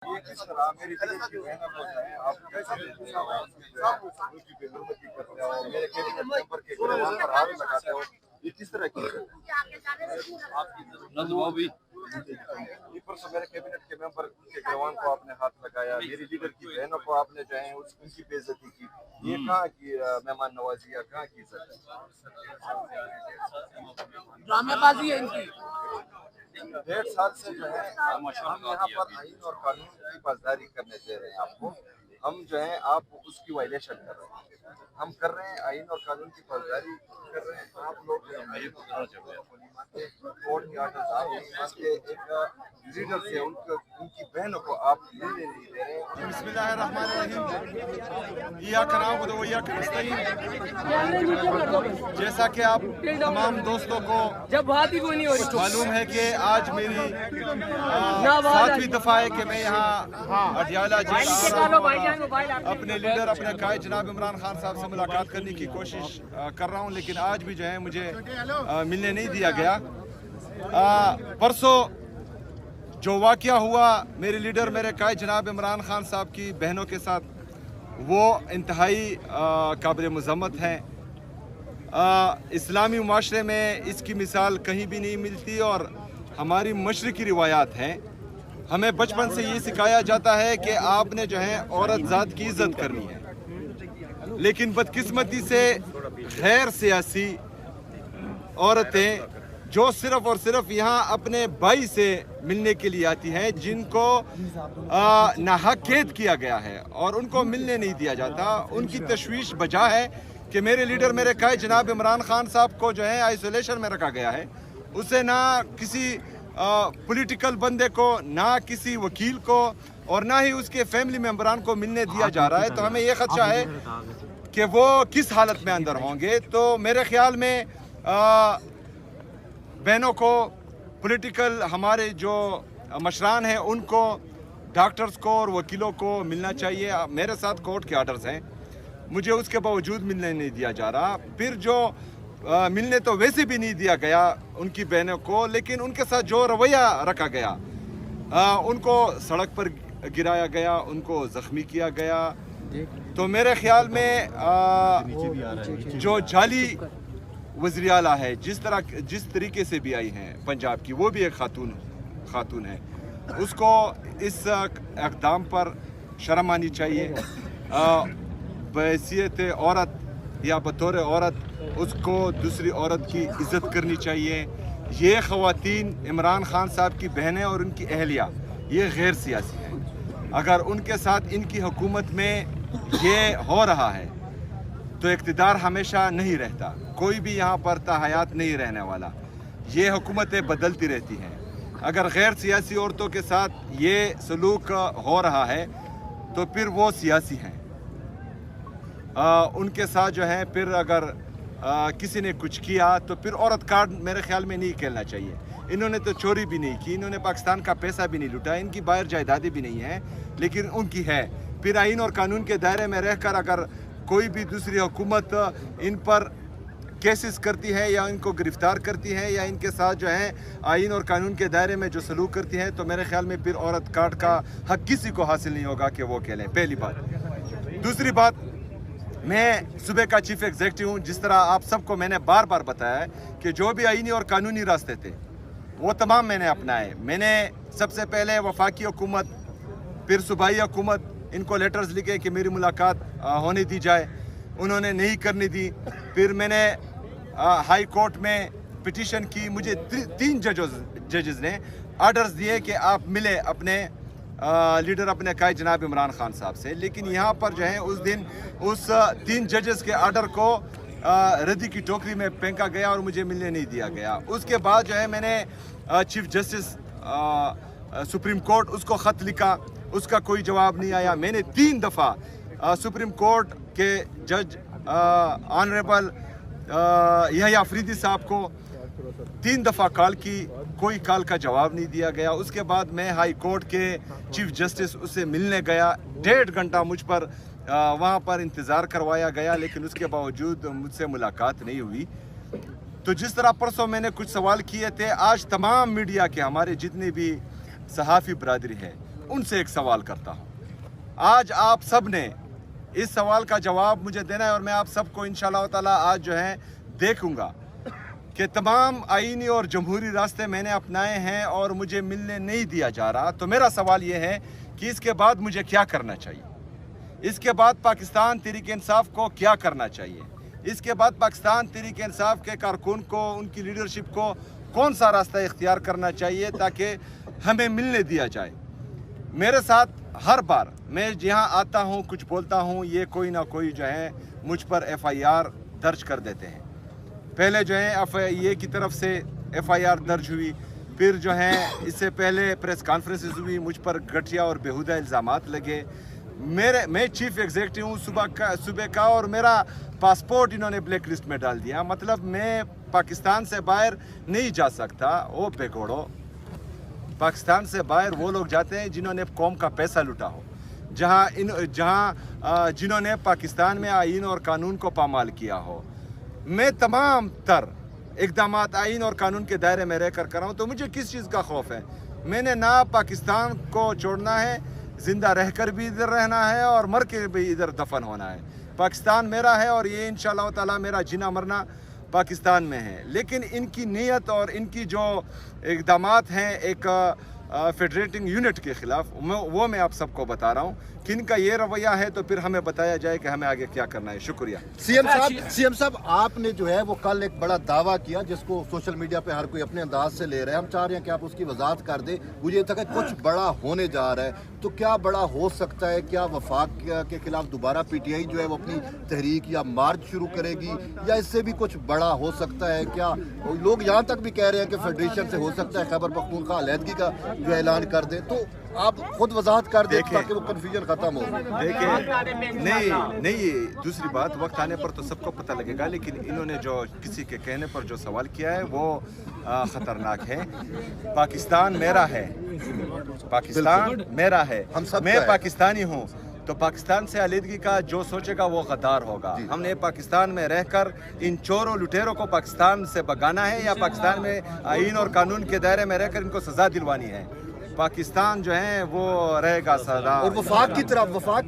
ये किस तरह मेरी दिल की बहन को है आप कैसे उनकी बेहरमती करते हो मेरे कैबिनेट मेंबर के वहाँ पर हाथ लगाते हो ये किस तरह की ये परसों मेरे कैबिनेट के मेंबर के गिरवान को आपने हाथ लगाया मेरी लीडर की बहनों को आपने जो है उनकी बेइज्जती की ये कहाँ की मेहमान नवाजी या कहाँ की इज्जत ड्रामेबाजी है इनकी। 1.5 साल से जो है हम यहाँ पर आइन और कानून की पासदारी करने दे रहे हैं आपको हम जो है आप उसकी वायलेशन कर रहे हैं हम कर रहे हैं आइन और कानून की पासदारी कर रहे हैं आप लोग कोर्ट के आर्डर आपके एक लीडर से उनकी बहनों को आप मिलने नहीं दे रहे हैं जैसा कि आप तमाम दोस्तों को जब बात ही कोई नहीं हो रही मालूम है कि आज मेरी 7वीं दफा है कि मैं यहाँ अडियाला अपने लीडर अपने कायद जनाब इमरान खान साहब से मुलाकात करने की कोशिश कर रहा हूँ, लेकिन आज भी जो है मुझे मिलने नहीं दिया गया। परसों जो वाक़या हुआ मेरे लीडर मेरे कायद जनाब इमरान खान साहब की बहनों के साथ, वो इंतहाई काबिल मज़म्मत है। इस्लामी माशरे में इसकी मिसाल कहीं भी नहीं मिलती और हमारी मशरकी रिवायात हैं। हमें बचपन से ये सिखाया जाता है कि आपने जो है औरत ज़ात की इज़्ज़त करनी है, लेकिन बदकिस्मती से गैर सियासी औरतें जो सिर्फ और सिर्फ यहाँ अपने भाई से मिलने के लिए आती हैं, जिनको नाहक कैद किया गया है और उनको मिलने नहीं दिया जाता, उनकी तशवीश बजा है कि मेरे लीडर मेरे कायद जनाब इमरान खान साहब को जो है आइसोलेशन में रखा गया है। उसे ना किसी पॉलिटिकल बंदे को, ना किसी वकील को और ना ही उसके फैमिली मेम्बरान को मिलने दिया जा रहा है। तो हमें ये खदशा है कि वो किस हालत में अंदर होंगे। तो मेरे ख्याल में बहनों को, पॉलिटिकल हमारे जो मशरान हैं उनको, डॉक्टर्स को और वकीलों को मिलना चाहिए। मेरे साथ कोर्ट के आर्डर्स हैं, मुझे उसके बावजूद मिलने नहीं दिया जा रहा। फिर जो मिलने तो वैसे भी नहीं दिया गया उनकी बहनों को, लेकिन उनके साथ जो रवैया रखा गया, उनको सड़क पर गिराया गया, उनको ज़ख्मी किया गया। तो मेरे ख्याल में जो जाली वज़ीर आला है, जिस तरीके से भी आई हैं पंजाब की, वो भी एक खातून है, उसको इस इक़दाम पर शर्म आनी चाहिए। बहैसियत औरत या बतौर औरत उसको दूसरी औरत की इज़्ज़त करनी चाहिए। ये ख़वातीन इमरान खान साहब की बहनें और उनकी अहलिया ये गैर सियासी हैं। अगर उनके साथ इनकी हुकूमत में ये हो रहा है तो इक़्तिदार हमेशा नहीं रहता, कोई भी यहाँ पर हयात नहीं रहने वाला। ये हुकूमतें बदलती रहती हैं। अगर गैर सियासी औरतों के साथ ये सलूक हो रहा है तो फिर वो सियासी हैं। उनके साथ जो है फिर अगर किसी ने कुछ किया तो फिर औरत कार्ड मेरे ख्याल में नहीं खेलना चाहिए। इन्होंने तो चोरी भी नहीं की, इन्होंने पाकिस्तान का पैसा भी नहीं लूटा, इनकी बाहर जायदादें भी नहीं हैं, लेकिन उनकी है। फिर आइन और कानून के दायरे में रहकर अगर कोई भी दूसरी हुकूमत इन पर केसेस करती है या इनको गिरफ्तार करती है या इनके साथ जो है आइन और कानून के दायरे में जो सलूक करती है, तो मेरे ख्याल में फिर औरत कार्ड का हक किसी को हासिल नहीं होगा कि वो खेलें। पहली बात। दूसरी बात, मैं सूबे का चीफ एग्जीक्यूटिव हूँ। जिस तरह आप सबको मैंने बार बार बताया है कि जो भी आईनी और कानूनी रास्ते थे वो तमाम मैंने अपनाए। मैंने सबसे पहले वफाकी हुकूमत, फिर सूबाई हुकूमत, इनको लेटर्स लिखे कि मेरी मुलाकात होने दी जाए, उन्होंने नहीं करने दी। फिर मैंने हाई कोर्ट में पिटीशन की, मुझे 3 जजेस ने आर्डर्स दिए कि आप मिले अपने लीडर अपने कायद जनाब इमरान खान साहब से। लेकिन यहाँ पर जो है उस दिन उस 3 जजेस के आर्डर को रद्दी की टोकरी में फेंका गया और मुझे मिलने नहीं दिया गया। उसके बाद जो है मैंने चीफ जस्टिस सुप्रीम कोर्ट उसको ख़त लिखा, उसका कोई जवाब नहीं आया। मैंने 3 दफ़ा सुप्रीम कोर्ट के जज ऑनरेबल यहया अफरीदी साहब को 3 दफ़ा कॉल की, कोई कॉल का जवाब नहीं दिया गया। उसके बाद मैं हाई कोर्ट के चीफ जस्टिस उससे मिलने गया, 1.5 घंटा मुझ पर वहाँ पर इंतज़ार करवाया गया, लेकिन उसके बावजूद मुझसे मुलाकात नहीं हुई। तो जिस तरह परसों मैंने कुछ सवाल किए थे, आज तमाम मीडिया के हमारे जितने भी सहाफ़ी बरादरी है उनसे एक सवाल करता हूँ। आज आप सब ने इस सवाल का जवाब मुझे देना है और मैं आप सबको इंशाअल्लाह ताला आज जो है देखूंगा कि तमाम आईनी और जमहूरी रास्ते मैंने अपनाए हैं और मुझे मिलने नहीं दिया जा रहा। तो मेरा सवाल ये है कि इसके बाद मुझे क्या करना चाहिए, इसके बाद पाकिस्तान तहरीक इंसाफ को क्या करना चाहिए, इसके बाद पाकिस्तान तहरीक इंसाफ के कारकुन को, उनकी लीडरशिप को कौन सा रास्ता इख्तियार करना चाहिए ताकि हमें मिलने दिया जाए। मेरे साथ हर बार मैं जहाँ आता हूँ कुछ बोलता हूँ, ये कोई ना कोई जो है मुझ पर FIR दर्ज कर देते हैं। पहले जो है FIA की तरफ से FIR दर्ज हुई, फिर जो है इससे पहले प्रेस कॉन्फ्रेंसेस हुई, मुझ पर घटिया और बेहुदा इल्ज़ामात लगे। मैं चीफ एग्जीक्यूटिव हूँ सूबे का और मेरा पासपोर्ट इन्होंने ब्लैक लिस्ट में डाल दिया। मतलब मैं पाकिस्तान से बाहर नहीं जा सकता। ओ बेगोड़ो, पाकिस्तान से बाहर वो लोग जाते हैं जिन्होंने कौम का पैसा लूटा हो, जिन्होंने पाकिस्तान में आईन और कानून को पामाल किया हो। मैं तमाम तर इक़दाम आईन और कानून के दायरे में रहकर कर रहा हूँ, तो मुझे किस चीज़ का खौफ है। मैंने ना पाकिस्तान को छोड़ना है, ज़िंदा रहकर भी इधर रहना है और मर के भी इधर दफन होना है। पाकिस्तान मेरा है और ये इंशाअल्लाह ताला मेरा जीना मरना पाकिस्तान में है। लेकिन इनकी नीयत और इनकी जो इक़दामात हैं एक फेडरेटिंग यूनिट के ख़िलाफ़, वो मैं आप सबको बता रहा हूँ कि इनका ये रवैया है, तो फिर हमें बताया जाए कि हमें आगे क्या करना है। शुक्रिया। सीएम साहब आपने जो है वो कल एक बड़ा दावा किया जिसको सोशल मीडिया पे हर कोई अपने अंदाज से ले रहा है। हम चाह रहे हैं कि आप उसकी वजाहत कर दें। मुझे तक कुछ बड़ा होने जा रहा है, तो क्या बड़ा हो सकता है? क्या वफाक के खिलाफ दोबारा PTI जो है वो अपनी तहरीक या मार्च शुरू करेगी, या इससे भी कुछ बड़ा हो सकता है? क्या लोग यहाँ तक भी कह रहे हैं कि फेडरेशन से हो सकता है खैबर पख्तूनख्वा अलहदगी का जो ऐलान कर दे? तो आप खुद वजाहत कर दें ताकि वो कन्फ्यूजन खत्म हो। देखिए, नहीं दूसरी बात, वक्त आने पर तो सबको पता लगेगा, लेकिन इन्होंने जो किसी के कहने पर जो सवाल किया है वो खतरनाक है। पाकिस्तान मेरा है, पाकिस्तान मेरा है, मैं पाकिस्तानी हूँ। तो पाकिस्तान से अलहदगी का जो सोचेगा वो गद्दार होगा। हमने पाकिस्तान में रहकर इन चोरों लुटेरों को पाकिस्तान से भगाना है या पाकिस्तान में आईन और कानून के दायरे में रहकर इनको सजा दिलवानी है। पाकिस्तान जो है वो रहेगा सदा। और वफाक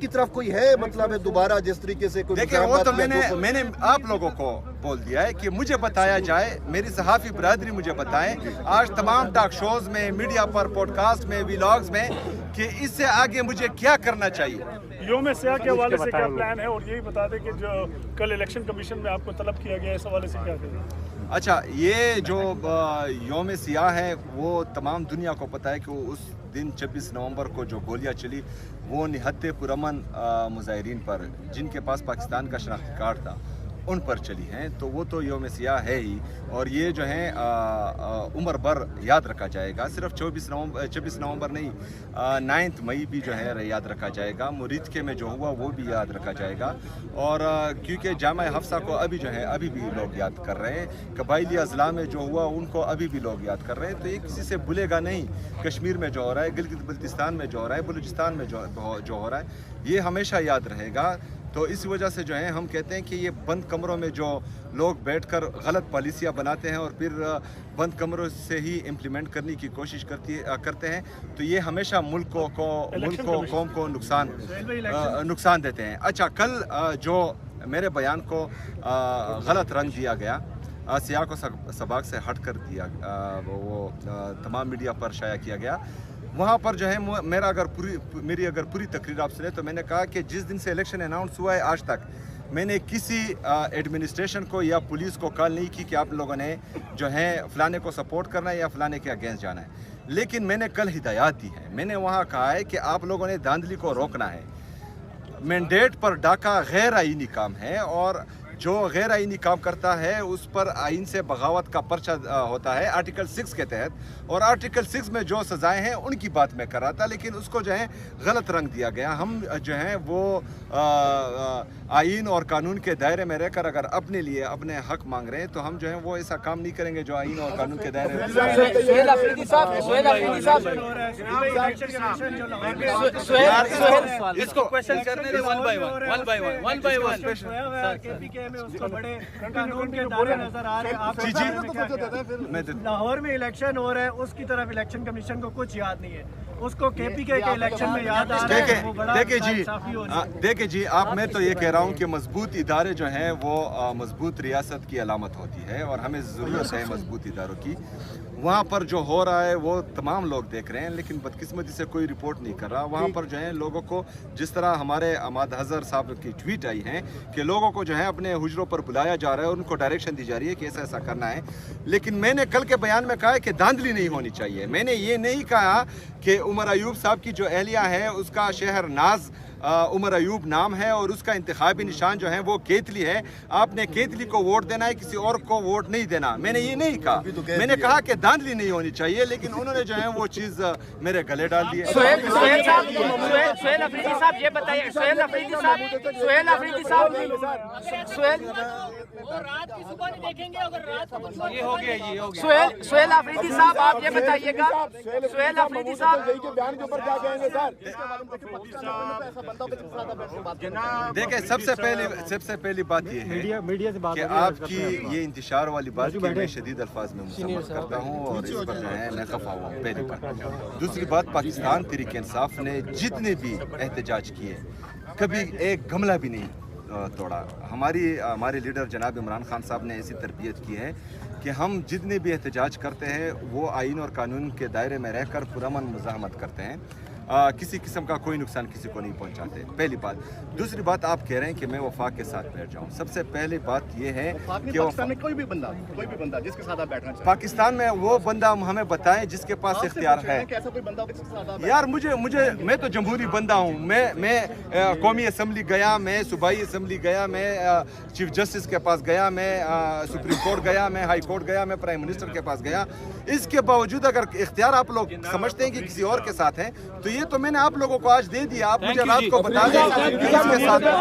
की तरफ कोई है मतलब है दोबारा जिस तरीके से कोई? देखिए, वो तो मैंने आप लोगों को बोल दिया है कि मुझे बताया जाए, मेरी सहाफ़ी बरादरी मुझे बताएं आज तमाम टॉक शोज में, मीडिया पर, पॉडकास्ट में, व्लॉग्स में, कि इससे आगे मुझे क्या करना चाहिए। योम सियाह के हवाले से क्या प्लान है, और यही बता दें कि जो कल इलेक्शन कमीशन में आपको तलब किया गया है, इस हवाले से क्या करें? अच्छा, ये जो योम सियाह है वो तमाम दुनिया को पता है कि उस दिन 26 नवंबर को जो गोलियां चली वो निहत्ते पुरअमन मुजाहिरीन पर, जिनके पास पाकिस्तान का शनाख्ती कार्ड था, उन पर चली हैं। तो वो तो योम सियाह है ही, और ये जो है उम्र भर याद रखा जाएगा। सिर्फ 26 नवंबर नहीं, 9 मई भी जो है याद रखा जाएगा। मुरीद के में जो हुआ वो भी याद रखा जाएगा। और क्योंकि जामा हफ्सा को अभी जो है अभी भी लोग याद कर रहे हैं, कबाइली अजला में जो हुआ उनको अभी भी लोग याद कर रहे हैं। तो ये किसी से भूलेगा नहीं। कश्मीर में जो हो रहा है, गिलगित बल्तिस्तान में जो हो रहा है, बलूचिस्तान में जो हो रहा है, ये हमेशा याद रहेगा। तो इस वजह से जो है हम कहते हैं कि ये बंद कमरों में जो लोग बैठकर गलत पॉलिसियाँ बनाते हैं और फिर बंद कमरों से ही इम्प्लीमेंट करने की कोशिश करते हैं, तो ये हमेशा मुल्क को कौम को नुकसान देते हैं। अच्छा, कल जो मेरे बयान को गलत रंग दिया गया, सियाह को सबाक से हट कर दिया, वो तमाम मीडिया पर शाया किया गया, वहाँ पर जो है मेरी अगर पूरी तकरीर आप सुने तो मैंने कहा कि जिस दिन से इलेक्शन अनाउंस हुआ है आज तक मैंने किसी एडमिनिस्ट्रेशन को या पुलिस को कॉल नहीं की कि आप लोगों ने जो है फलाने को सपोर्ट करना है या फलाने के अगेंस्ट जाना है। लेकिन मैंने कल हिदायत दी है, मैंने वहाँ कहा है कि आप लोगों ने धांधली को रोकना है। मैंडेट पर डाका गैर आईनी काम है, और जो गैर आईनी काम करता है उस पर आइन से बगावत का पर्चा होता है आर्टिकल 6 के तहत, और आर्टिकल 6 में जो सजाएं हैं उनकी बात मैं कर रहा था, लेकिन उसको जो है गलत रंग दिया गया। हम जो है वो आइन और कानून के दायरे में रहकर अगर अपने लिए अपने हक मांग रहे हैं तो हम जो है वो ऐसा काम नहीं करेंगे जो आइन और कानून के दायरे में। इसको क्वेश्चन करने दे वन बाय वन। में उसको बड़े कानून के दायरे नजर आ रहे हैं। आप लाहौर में इलेक्शन हो रहा है, उसकी तरफ इलेक्शन कमीशन को कुछ याद नहीं है, उसको केपीके के इलेक्शन में याद आ रहा है। वो बड़ा देखिए जी, आप मैं तो ये कह रहा हूँ कि मजबूत इदारे जो हैं वो मजबूत रियासत की अलामत होती है और हमें ज़रूरत है मजबूत इदारों की। वहाँ पर जो हो रहा है वो तमाम लोग देख रहे हैं, लेकिन बदकिस्मती से कोई रिपोर्ट नहीं कर रहा। वहाँ पर जो है लोगों को, जिस तरह हमारे अहमद हज़र साहब की ट्वीट आई है कि लोगों को जो है अपने हुजरों पर बुलाया जा रहा है और उनको डायरेक्शन दी जा रही है कि ऐसा ऐसा करना है। लेकिन मैंने कल के बयान में कहा है कि धांधली नहीं होनी चाहिए। मैंने ये नहीं कहा कि उमर अयूब साहब की जो एहलिया है उसका शहर नाज उमर अयूब नाम है और उसका इंतखाबी निशान जो है वो केतली है। आपने केतली को वोट देना है, किसी और को वोट नहीं देना। मैंने ये नहीं कहा, मैंने कहा कि धांधली नहीं होनी चाहिए, लेकिन उन्होंने जो है वो चीज़ मेरे गले डाल दी है। सोहेल अफरीदी साहब ये बताइए, सोहेल अफरीदी साहब आप ये बताइएगा, सोहेल अफरीदी साहब देखिए, सबसे पहली बात ये है कि आपकी ये इंतशार वाली बात की मैं शदीद अल्फाज में मुसम्मत करता हूँ और इस पर जो है मैं खफा हुआ हूँ, पहली बात। दूसरी बात, पाकिस्तान तहरीक इंसाफ ने जितने भी एहतजाज किए कभी एक गमला भी नहीं तोड़ा। हमारे लीडर जनाब इमरान खान साहब ने ऐसी तरबियत की है कि हम जितने भी एहतजाज करते हैं वो आइन और कानून के दायरे में रहकर पुरअमन मुज़ाहमत करते हैं। किसी किस्म का कोई नुकसान किसी को नहीं पहुंचाते, पहली बात। दूसरी बात, आप कह रहे हैं कि मैं वफाक के साथ बैठ जाऊं। सबसे पहले बात यह है कि पाकिस्तान में कोई भी बंदा जिसके साथ आप बैठना चाहें, पाकिस्तान में वो बंदा हमें बताएं जिसके पास इख्तियार है। ऐसा कोई बंदा जिसके साथ आप यार मैं तो जमहूरी बंदा हूँ। मैं कौमी असम्बली गया, मैं सूबाई असम्बली गया, मैं चीफ जस्टिस के पास गया, मैं सुप्रीम कोर्ट गया, मैं हाई कोर्ट गया, मैं प्राइम मिनिस्टर के पास गया। इसके बावजूद अगर इख्तियार आप लोग समझते हैं कि किसी और के साथ है तो ये तो मैंने आप लोगों को आज दे दिया। आप मुझे रात को बता दें किसके साथ है।